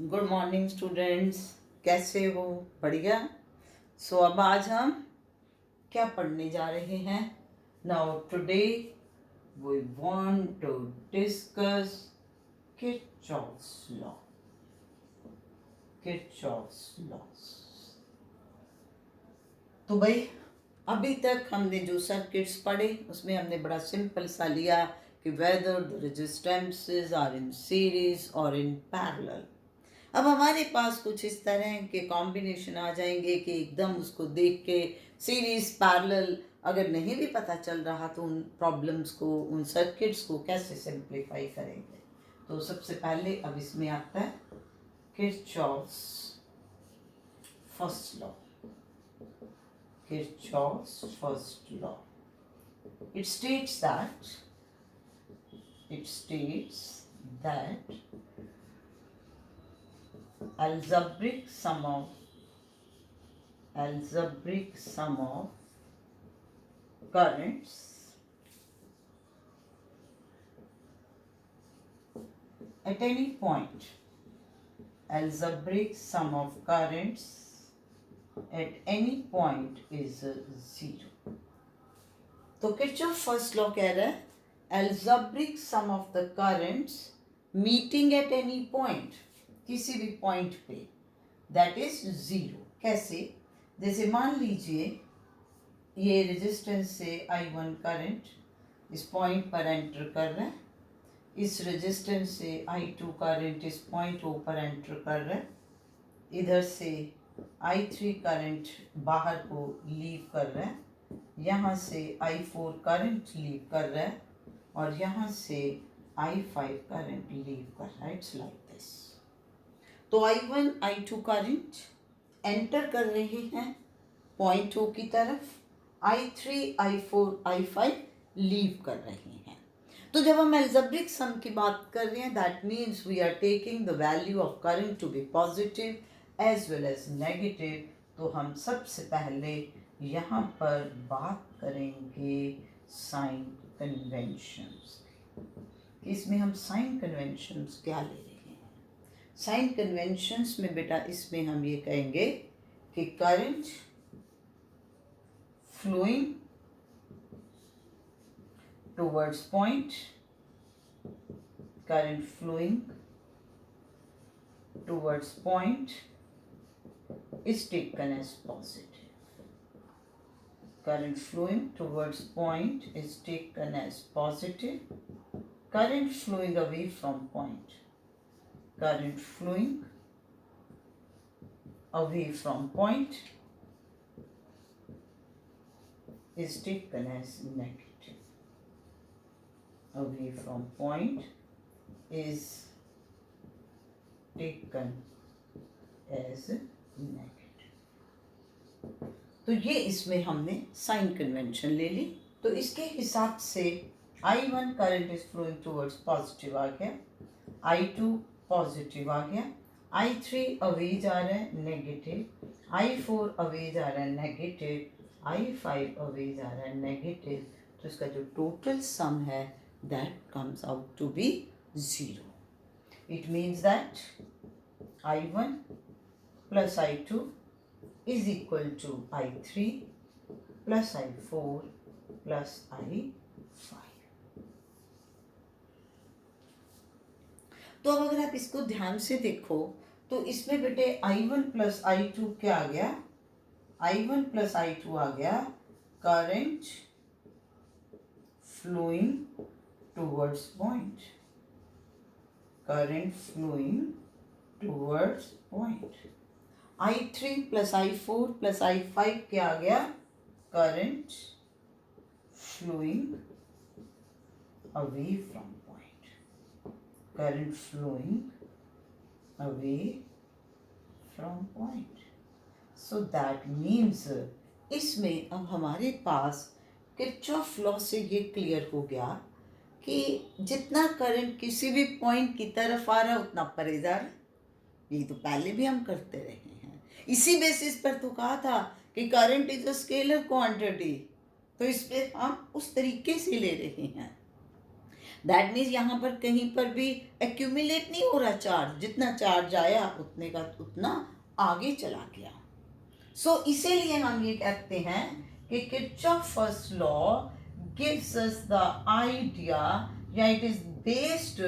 Good morning students, कैसे हो? बढ़िया। अब आज हम क्या पढ़ने जा रहे हैं? Now today we want to discuss Kirchhoff's law. Kirchhoff's laws. तो भाई, अभी तक हमने जो सर्किट्स पढ़े उसमें हमने बड़ा सिंपल सा लिया कि whether the resistances are in series और इन पैरेलल। अब हमारे पास कुछ इस तरह के कॉम्बिनेशन आ जाएंगे कि एकदम उसको देख के सीरीज पैरेलल अगर नहीं भी पता चल रहा तो उन प्रॉब्लम्स को, उन सर्किट्स को कैसे सिंप्लीफाई करेंगे। तो सबसे पहले अब इसमें आता है Kirchhoff's first law. Kirchhoff's first law. It states that algebraic sum of currents at any point, algebraic sum of currents at any point is zero. तो किरचॉफ फर्स्ट लॉ कह रहा है algebraic sum of the currents meeting at any point, किसी भी point पे, that is zero। कैसे? जैसे मान लीजिए ये रेजिस्टेंस से I1 करंट इस पॉइंट पर एंटर कर रहा है, इस रेजिस्टेंस से I2 करंट इस पॉइंट ऊपर एंटर कर रहा है, इधर से I3 करंट बाहर को लीव कर रहा है, यहाँ से I4 करंट लीव कर रहा है और यहाँ से I5 करंट लीव कर रहा है। It's like this. तो I1 I2 करंट एंटर कर रहे हैं पॉइंट O की तरफ, I3 I4 I5 लीव कर रहे हैं। तो जब हम एल्जेब्रिक सम की बात कर रहे हैं, that means we are taking the value of current to be positive as well as negative. तो हम सबसे पहले यहाँ पर बात करेंगे साइन कन्वेंशंस। इसमें हम साइन कन्वेंशंस क्या ले रहे हैं? साइन कन्वेंशंस में बेटा इसमें हम ये कहेंगे कि current flowing towards point, current flowing towards point is taken as positive. Current flowing towards point is taken as positive. Current flowing away from point, current flowing away from point is taken as negative. Away from point is taken as negative. तो ये इसमें हमने sign convention ले ली। तो इसके हिसाब से I1 current is flowing towards positive आ गया, I2 पॉजिटिव आ गया, I3 अवे जा रहा है नेगेटिव, I4 अवे जा रहा है नेगेटिव, I5 अवे जा रहा है नेगेटिव। तो इसका जो टोटल सम है that comes out to be 0. It means that I1 plus I2 is equal to I3 plus I4 plus I5. तो अब अगर आप इसको ध्यान से देखो तो इसमें बेटे I1 plus I2 क्या आ गया? I1 plus I2 आ गया current flowing towards point, current flowing towards point. I3 plus I4 plus I5 क्या आ गया? current flowing away from point, current flowing away from point. So that means इसमें अब हमारे पास Kirchhoff law से ये clear हो गया कि जितना करंट किसी भी पॉइंट की तरफ आ रहा है उतना परे जा रहा है। ये तो पहले भी हम करते रहे हैं। इसी बेसिस पर तो कहा था कि current is a scalar quantity, तो इस पे हम उस तरीके से ले रहे हैं। दैट मीन्स यहाँ पर कहीं पर भी एक्यूमुलेट नहीं हो रहा चार्ज, जितना चार्ज आया उतने का उतना आगे चला गया। सो इसीलिए हम ये कहते हैं कि Kirchhoff first law gives us the idea, या it is based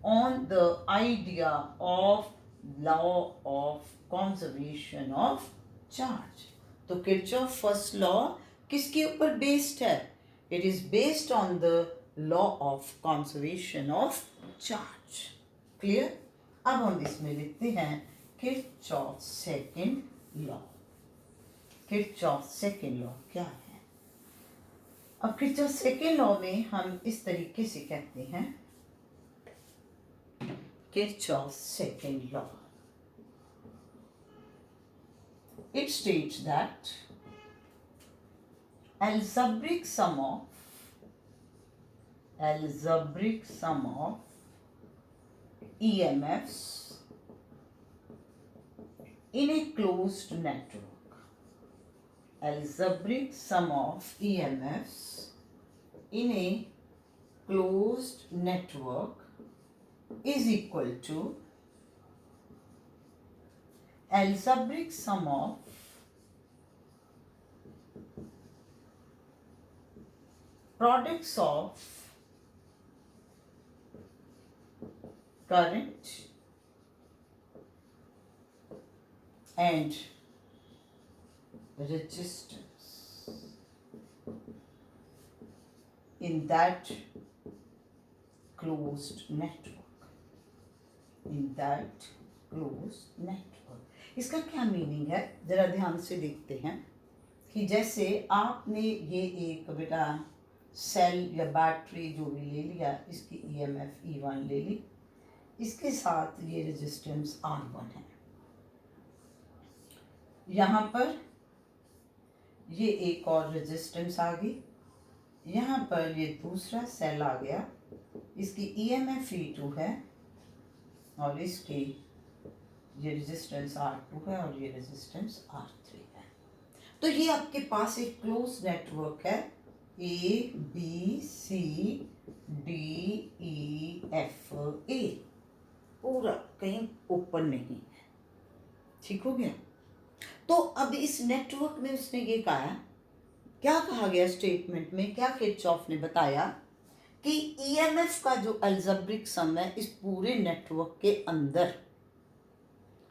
on the idea of law of conservation of charge. तो किरचॉफ फर्स्ट लॉ किसके ऊपर बेस्ड है? It is based on the law of conservation of charge. Clear? अब हम इसमें लिखते हैं Kirchhoff second law. Kirchhoff second law क्या है? अब किरचॉफ सेकंड लॉ में हम इस तरीके से कहते हैं, Kirchhoff second law, it states that algebraic sum of EMFs in a closed network, algebraic sum of EMFs in a closed network is equal to algebraic sum of products of current and resistance in that closed network, in that closed network। इसका क्या meaning है जरा ध्यान से देखते हैं कि जैसे आपने ये एक बेटा सेल या बैटरी जो भी ले लिया, इसकी EMF E1 ले ली, इसके साथ ये रेजिस्टेंस R1 है, यहाँ पर ये एक और रेजिस्टेंस आ गई, यहाँ पर ये दूसरा सेल आ गया, इसकी EMF E2 है और इसकी ये रेजिस्टेंस R2 है और ये रेजिस्टेंस R3 है। तो ये आपके पास एक क्लोज नेटवर्क है, ABCDEFA, पूरा कहीं ओपन नहीं है। ठीक हो गया? तो अब इस नेटवर्क में उसने ये कहा, क्या कहा गया स्टेटमेंट में, क्या किरचॉफ ने बताया कि EMF का जो अलजेब्रिक सम है इस पूरे नेटवर्क के अंदर,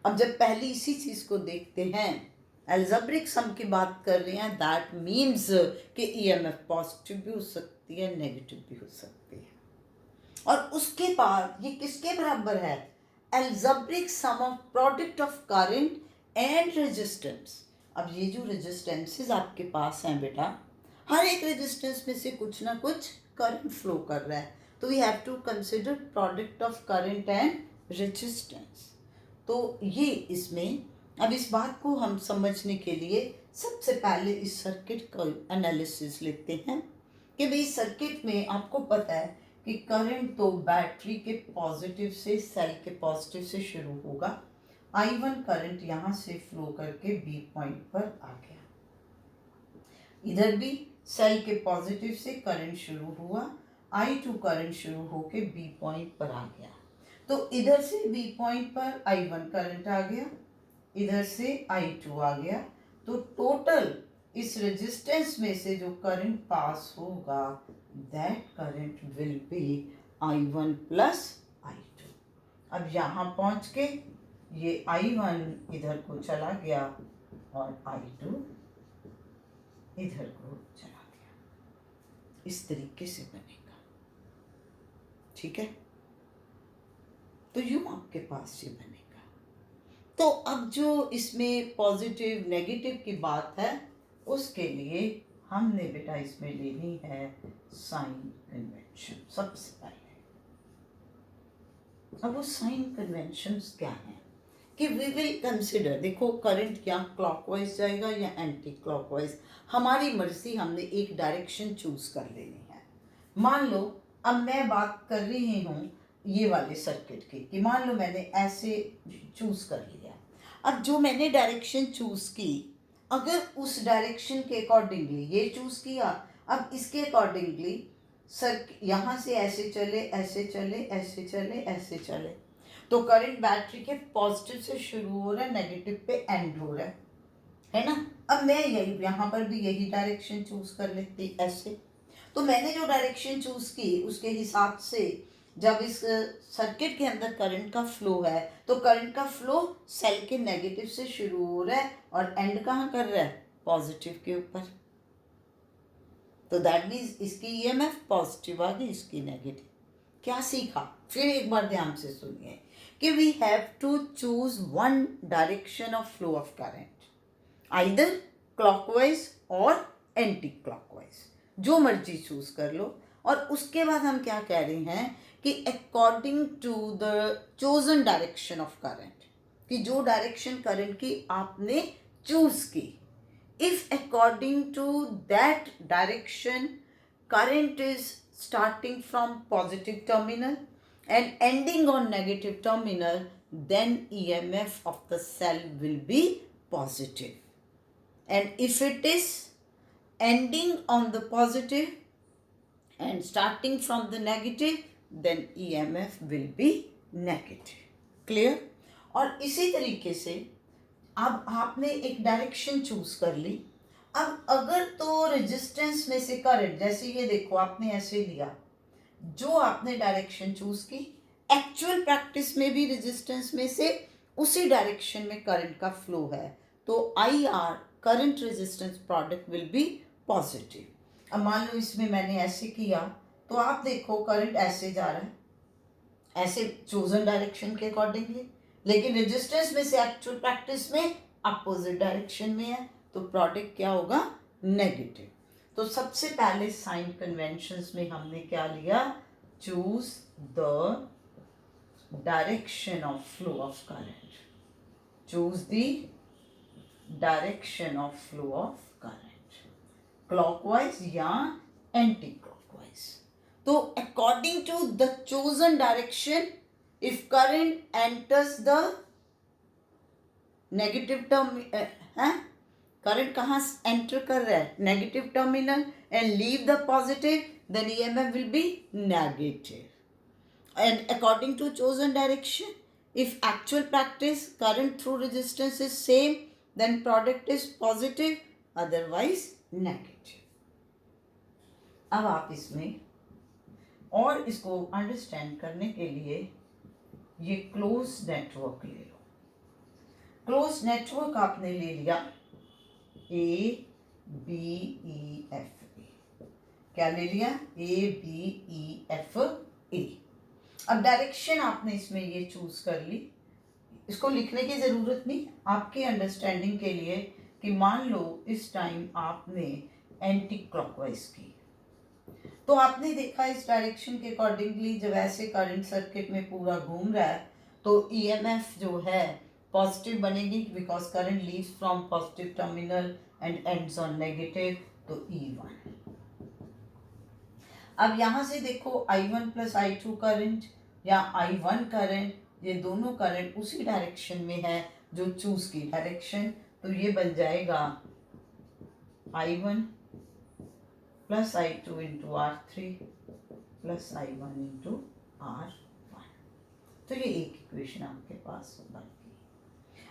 अब जब पहले इसी चीज को देखते हैं, अलजेब्रिक सम की बात कर रहे हैं, दैट मीन्स कि EMF पॉजिटिव भी हो सकती है, नेगेटिव भी हो सकती है। और उसके बाद ये किसके बराबर है? Algebraic sum of product of current and resistance. अब ये जो रेजिस्टेंसेस आपके पास हैं बेटा, हर एक रेजिस्टेंस में से कुछ ना कुछ करंट फ्लो कर रहा है, तो we have to consider product of current and resistance. तो ये इसमें, अब इस बात को हम समझने के लिए सबसे पहले इस सर्किट का एनालिसिस लेते हैं कि भाई सर्किट में आपको पता है कि करंट तो बैटरी के पॉजिटिव से, सेल के पॉजिटिव से शुरू होगा। I1 करंट यहाँ से फ्लो करके B पॉइंट पर आ गया, इधर भी सेल के पॉजिटिव से करंट शुरू हुआ, I2 करंट शुरू होके B पॉइंट पर आ गया। तो इधर से B पॉइंट पर I1 करंट आ गया, इधर से I2 आ गया, तो टोटल इस रेजिस्टेंस में से जो करंट पास होगा, that current will be I1 plus I2। अब यहाँ पहुँच के ये I1 इधर को चला गया और I2 इधर को चला गया, इस तरीके से बनेगा। ठीक है? तो यूं आपके पास ये बनेगा। तो अब जो इसमें पॉजिटिव नेगेटिव की बात है, उसके लिए हमने बेटा इसमें लेनी है साइन कन्वेंशन सबसे पहले। अब वो साइन कन्वेंशंस क्या हैं कि वी विल कंसिडर, देखो करंट क्या क्लॉकवाइज जाएगा या एंटी क्लॉकवाइज, हमारी मर्जी, हमने एक डायरेक्शन चूज कर लेनी है। मान लो अब मैं बात कर रही हूँ ये वाले सर्किट की, कि मान लो मैंने ऐसे चूज कर लिया। अब जो मैंने डायरेक्शन चूज की, अगर उस डायरेक्शन के अकॉर्डिंगली ये चूज किया, अब इसके अकॉर्डिंगली सर यहाँ से ऐसे चले, ऐसे चले, ऐसे चले, ऐसे चले, तो करंट बैटरी के पॉजिटिव से शुरू हो रहा है, नेगेटिव पे एंड हो रहा है ना। अब मैं यही यहाँ पर भी यही डायरेक्शन चूज कर लेती ऐसे। तो मैंने जो डायरेक्शन चूज की उसके हिसाब से जब इस सर्किट के अंदर करंट का फ्लो है तो करंट का फ्लो सेल के नेगेटिव से शुरू हो रहा है और एंड कहाँ कर रहा है, पॉजिटिव के ऊपर। तो दैट मीन्स इसकी ईएमएफ पॉजिटिव आ गई, इसकी नेगेटिव। क्या सीखा, फिर एक बार ध्यान से सुनिए कि we have to choose one direction of flow of current, either clockwise और एंटी क्लॉकवाइज, जो मर्जी चूज कर लो। और उसके बाद हम क्या कह रहे हैं कि according to the chosen direction of current, कि जो डायरेक्शन करंट की आपने चूज की, if according to that direction current is starting from positive terminal and ending on negative terminal, then EMF of the cell will be positive. And if it is ending on the positive and starting from the negative, then EMF will be negative. Clear? और इसी तरीके से अब आपने एक direction choose कर ली। अब अगर तो रेजिस्टेंस में से करंट, जैसे ये देखो आपने ऐसे लिया, जो आपने डायरेक्शन चूज की, एक्चुअल प्रैक्टिस में भी रेजिस्टेंस में से उसी डायरेक्शन में करंट का फ्लो है, तो IR current resistance product will be positive. अब मान लो इसमें मैंने ऐसे किया तो आप देखो करंट ऐसे जा रहा है, ऐसे चोजन डायरेक्शन के अकॉर्डिंगली, लेकिन रेजिस्टेंस में से एक्चुअल प्रैक्टिस में अपोजिट डायरेक्शन में है, तो प्रोडक्ट क्या होगा, नेगेटिव। तो सबसे पहले साइन कन्वेंशंस में हमने क्या लिया, choose the direction of flow of current, choose the direction of flow of current, clockwise या एंटी क्लॉकवाइज। तो according to the chosen direction, if current enters the negative term, current कहाँ enter कर रहा है, negative terminal, and leave the positive, then EMF will be negative. And according to chosen direction, if actual practice current through resistance is same, then product is positive, otherwise negative. अब आप इसमें और इसको understand करने के लिए ये close network ले लो। क्लोज नेटवर्क आपने ले लिया ABEFA, क्या ले लिया, ABEFA। अब डायरेक्शन आपने इसमें ये चूज कर ली, इसको लिखने की जरूरत नहीं, आपके अंडरस्टैंडिंग के लिए कि मान लो इस टाइम आपने एंटी क्लॉकवाइज की, तो आपने देखा इस डायरेक्शन के अकॉर्डिंगली जब ऐसे करंट सर्किट में पूरा घूम रहा है तो EMF जो है पॉजिटिव बनेगी, because current leaves from positive terminal and ends on negative, तो E1। अब यहाँ से देखो I1 प्लस I2 करंट या I1 करंट, ये दोनों करंट उसी डायरेक्शन में है जो चूज की डायरेक्शन, तो ये बन जाएगा I1 plus I2 into R3 plus I1 into R1। तो ये एक इक्वेशन आपके पास बन गई।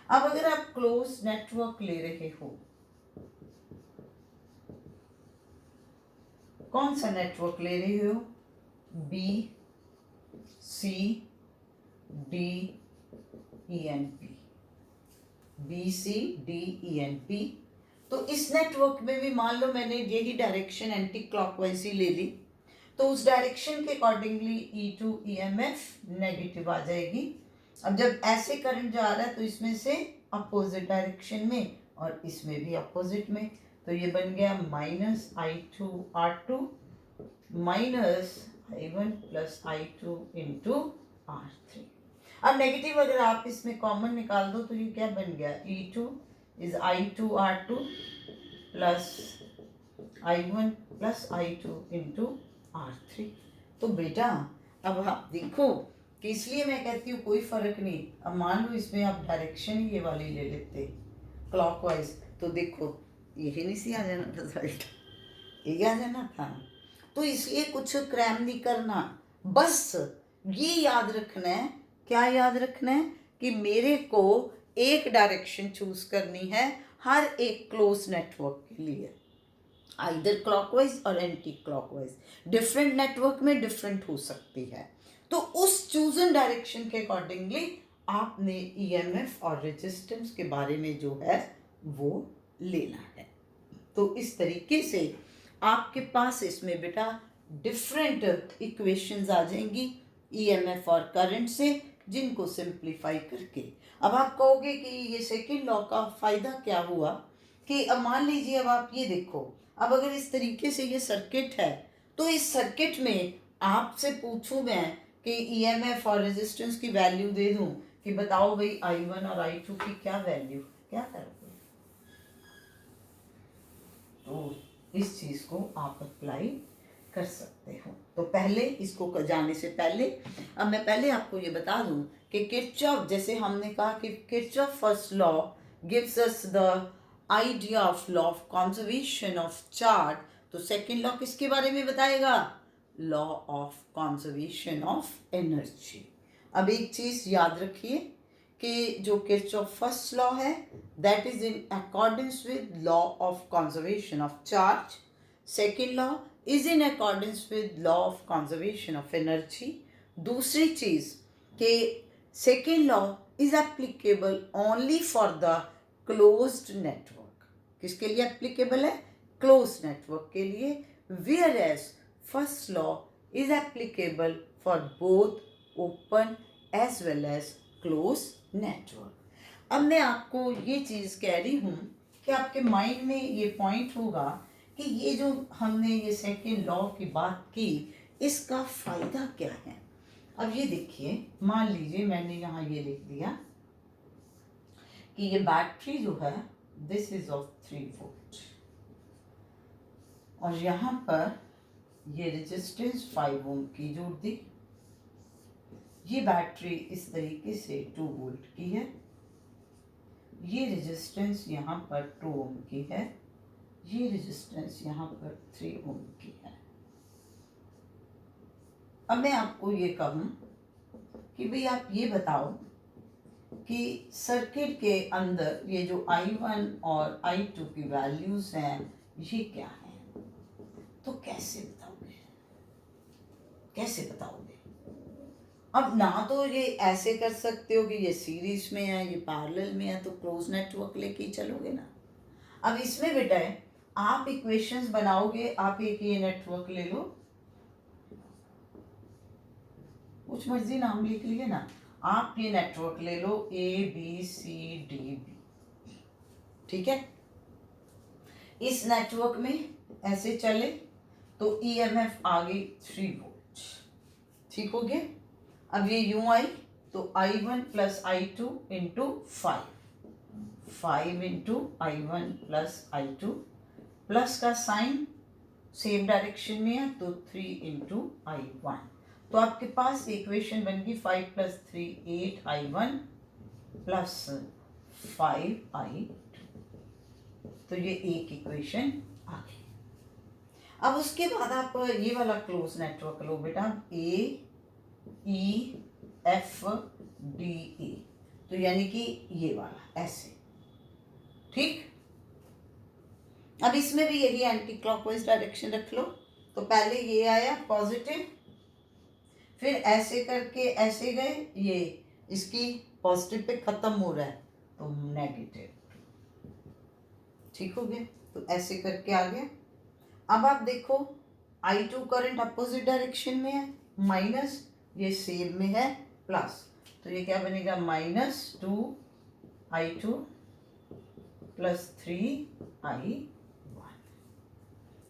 अब अगर आप क्लोज नेटवर्क ले रहे हो, कौन सा नेटवर्क ले रहे हो, B C D E N P, B C D E N P। तो इस नेटवर्क में भी मान लो मैंने यही डायरेक्शन एंटी क्लॉकवाइज ही ले ली, तो उस डायरेक्शन के अकॉर्डिंगली E2 EMF नेगेटिव आ जाएगी। अब जब ऐसे करंट जा रहा है तो इसमें से अपोजिट डायरेक्शन में और इसमें भी अपोजिट में, तो ये बन गया minus I2 R2 minus I1 plus I2 into R3। अब नेगेटिव अगर आप इसमें कॉमन निकाल दो तो ये क्या बन गया, E2 is I2 R2 plus I1 plus I2 into R3। तो बेटा अब आप देखो कि इसलिए मैं कहती हूँ कोई फर्क नहीं। अब मान लो इसमें आप डायरेक्शन ही ये वाली ले लेते क्लॉकवाइज, तो देखो यही नहीं सी आ जाना रिजल्ट, यही आ जाना था। तो इसलिए कुछ क्रैम नहीं करना, बस ये याद रखना है। क्या याद रखना है? कि मेरे को एक डायरेक्शन चूज करनी है हर एक क्लोज नेटवर्क के लिए, आइदर क्लॉकवाइज और एंटी क्लॉकवाइज। डिफरेंट नेटवर्क में डिफरेंट हो सकती है, तो उस चूजन डायरेक्शन के अकॉर्डिंगली आपने ईएमएफ और रेजिस्टेंस के बारे में जो है वो लेना है। तो इस तरीके से आपके पास इसमें बेटा डिफरेंट इक्वेशंस आ जाएंगी ईएमएफ और करंट से, जिनको सिंप्लीफाई करके अब आप कहोगे कि ये सेकेंड लॉ का फायदा क्या हुआ, कि अब मान लीजिए अब आप ये देखो, अब अगर इस तरीके से ये सर्किट है, तो इस सर्किट में आपसे पूछूं मैं कि ईएमएफ और रेजिस्टेंस की वैल्यू दे दूं कि बताओ भाई I1 और I2 की क्या वैल्यू, क्या करोगे? तो इस चीज को आप अप्लाई कर सकते हो। तो पहले इसको जाने से पहले अब मैं पहले आपको ये बता दूं कि किरचॉफ, जैसे हमने कहा कि Kirchhoff first law gives us the idea of law of conservation of charge, तो सेकंड लॉ किसके बारे में बताएगा? Law of conservation of energy. अब एक चीज याद रखिए कि जो किरचॉफ फर्स्ट लॉ है that is in accordance with law of conservation of charge, second law is in accordance with law of conservation of energy. दूसरी चीज कि second law is applicable only for the closed network. किसके लिए applicable है? Close network के लिए, whereas first law is applicable for both open as well as close network. अब मैं आपको ये चीज़ कह रही हूँ कि आपके माइंड में ये पॉइंट होगा कि ये जो हमने ये सेकेंड लॉ की बात की, इसका फायदा क्या है। अब ये देखिए, मान लीजिए मैंने यहाँ ये लिख दिया कि ये बैटरी जो है दिस इज ऑफ 3 वोल्ट, और यहाँ पर ये रेजिस्टेंस 5 ओम की जोड़ दी। ये बैटरी इस तरीके से 2 वोल्ट की है, ये रेजिस्टेंस यहाँ पर 2 ओम की है, ये रेजिस्टेंस यहाँ पर 3 ओम की है। अब मैं आपको ये कहूँ कि भाई आप ये बताओ कि सर्किट के अंदर ये जो I1 और I2 की वैल्यूज हैं ये क्या हैं, तो कैसे बताओगे? कैसे बताओगे? अब ना तो ये ऐसे कर सकते हो कि ये सीरीज में है, ये पैरेलल में है, तो क्लोज नेटवर्क लेके ही चलोगे ना। अब इसमें बेटा है आप इक्वेशंस बनाओगे, आप एक ये नेटवर्क ले लो, कुछ मर्जी नाम लिख लिए ना, आप ये नेटवर्क ले लो ABCDB, ठीक है। इस नेटवर्क में ऐसे चले तो EMF आ गई 3 वोल्ट, ठीक हो गया। अब ये यूं आई तो I1 plus I2 into 5 into I1 plus I2, plus का साइन सेम डायरेक्शन में है तो 3 इंटू I1, तो आपके पास इक्वेशन बन गई 5 प्लस 3 8 I1 प्लस 5 I2, तो ये एक इक्वेशन आ गई। अब उसके बाद आप ये वाला क्लोज नेटवर्क लो बेटा AEFDA, तो यानी कि ये वाला ऐसे, ठीक। अब इसमें भी यही एंटी क्लॉकवाइज डायरेक्शन रख लो, तो पहले ये आया पॉजिटिव, फिर ऐसे करके ऐसे गए, ये इसकी पॉजिटिव पे खत्म हो रहा है तो नेगेटिव, ठीक हो गया। तो ऐसे करके आ गया। अब आप देखो I2 करंट अपोजिट डायरेक्शन में है, माइनस, ये सेम में है प्लस, तो ये क्या बनेगा -2 I2 प्लस 3 I1,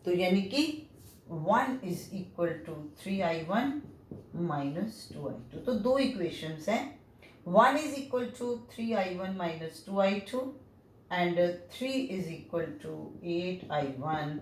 तो यानी कि 1 is equal to 3 I1 minus 2 I2। तो दो इक्वेशंस हैं, 1 is equal to 3 I1 minus 2 I2 and 3 is equal to 8 I1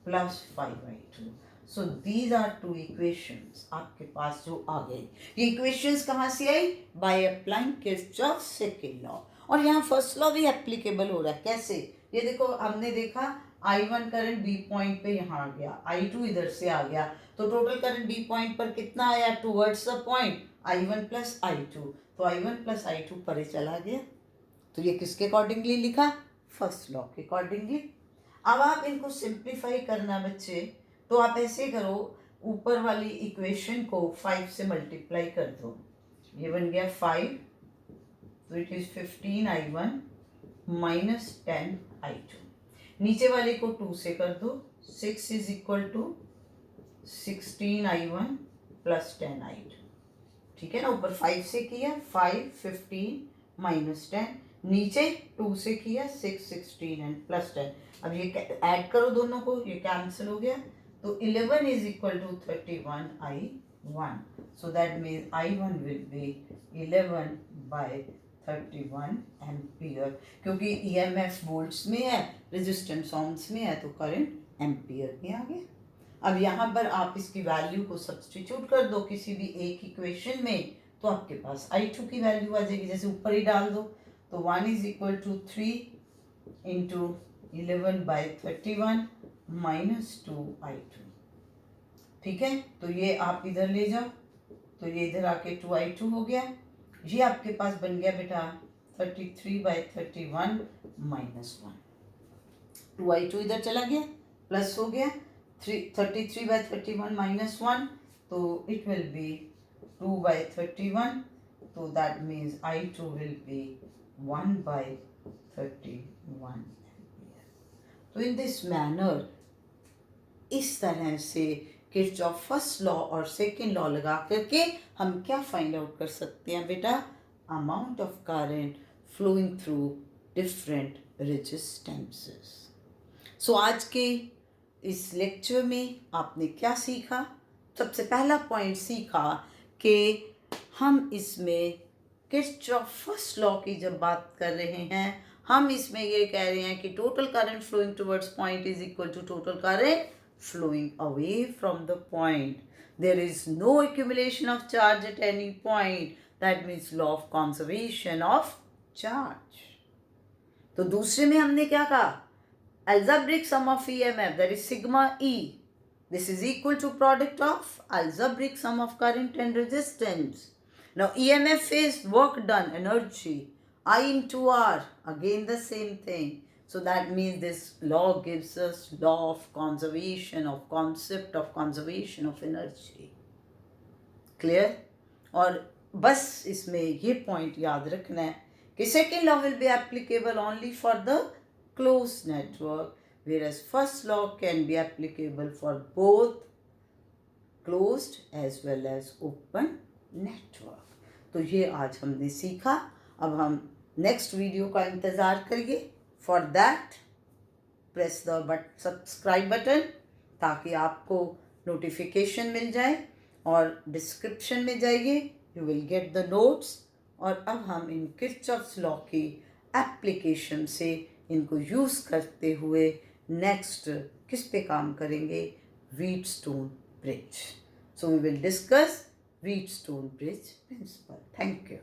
plus 5 I2। So these are two equations आपके पास जो आ गई। ये इक्वेशंस कहाँ से आई? By applying Kirchhoff second law, और यहाँ फर्स्ट लॉ भी एप्लीकेबल हो रहा है। कैसे? ये देखो, हमने देखा I1 करंट बी पॉइंट पे यहाँ आ गया, I2 इधर से आ गया, तो टोटल करंट बी पॉइंट पर कितना आया towards the point I1 plus I2, तो I1 प्लस I2 परे चला गया। तो ये किसके अकॉर्डिंगली लिखा, फर्स्ट लॉ के अकॉर्डिंगली। अब आप इनको सिंप्लीफाई करना बच्चे, तो आप ऐसे करो, ऊपर वाली इक्वेशन को 5 से मल्टीप्लाई कर दो, ये बन गया 5, तो it is 15I1 minus 10I2। नीचे वाले को 2 से कर दो, 6 is equal to 16I1 plus 10I2। ठीक है ना, ऊपर 5 से किया 5 15 माइनस 10, नीचे 2 से किया 6 16 एंड प्लस 10। अब ये ऐड करो दोनों को, ये कैंसिल हो गया, तो 11 is equal to 31I1, so that means I1 will be 11/31 ampere, क्योंकि EMF वोल्ट्स में है, रेजिस्टेंस ohms में है, तो करंट एम्पियर में आ गया। अब यहाँ पर आप इसकी वैल्यू को सब्स्टिट्यूट कर दो किसी भी एक इक्वेशन में, तो आपके पास I2 की वैल्यू आ जाएगी, जैसे ऊपर ही डाल दो, तो 1 is equal to 3 into 11/31 minus 2I2। ठीक है, तो ये आप इधर ले जाओ, तो ये इधर आके 2I2 हो गया, ये आपके पास बन गया बेटा 33/31 माइनस 1। 2I2 इधर चला गया, प्लस हो गया 33/31 माइनस 1, तो इट विल बी 2/31, तो that means I2 will be 1/31 ampere. तो इन दिस मैनर, इस तरह से किरचॉफ फर्स्ट लॉ और सेकेंड लॉ लगा करके हम क्या फाइंड आउट कर सकते हैं बेटा, amount of current flowing through different resistances. So आज के इस लेक्चर में आपने क्या सीखा, सबसे पहला पॉइंट सीखा कि हम इसमें किरचॉफ फर्स्ट लॉ की जब बात कर रहे हैं, हम इसमें ये कह रहे हैं कि total current flowing towards point is equal to total current flowing away from the point. There is no accumulation of charge at any point. That means law of conservation of charge. तो दूसरे में हमने क्या कहा, algebraic sum of EMF, that is sigma E. This is equal to product of algebraic sum of current and resistance. Now EMF is work done, energy. I into R, again the same thing. So that means this law gives us law of conservation, of concept of conservation of energy. Clear? और बस इसमें ये point याद रखना है कि second law will be applicable only for the closed network, whereas first law can be applicable for both closed as well as open network. तो ये आज हमने सीखा, अब हम नेक्स्ट वीडियो का इंतज़ार करिए। For that, press the subscribe button ताकि आपको नोटिफिकेशन मिल जाए, और डिस्क्रिप्शन में जाइए, you will get the notes। और अब हम इन किरचॉफ्स लॉ की एप्लीकेशन से इनको यूज़ करते हुए नेक्स्ट किस पे काम करेंगे, Wheatstone bridge. So we will discuss Wheatstone Bridge principle. Thank you.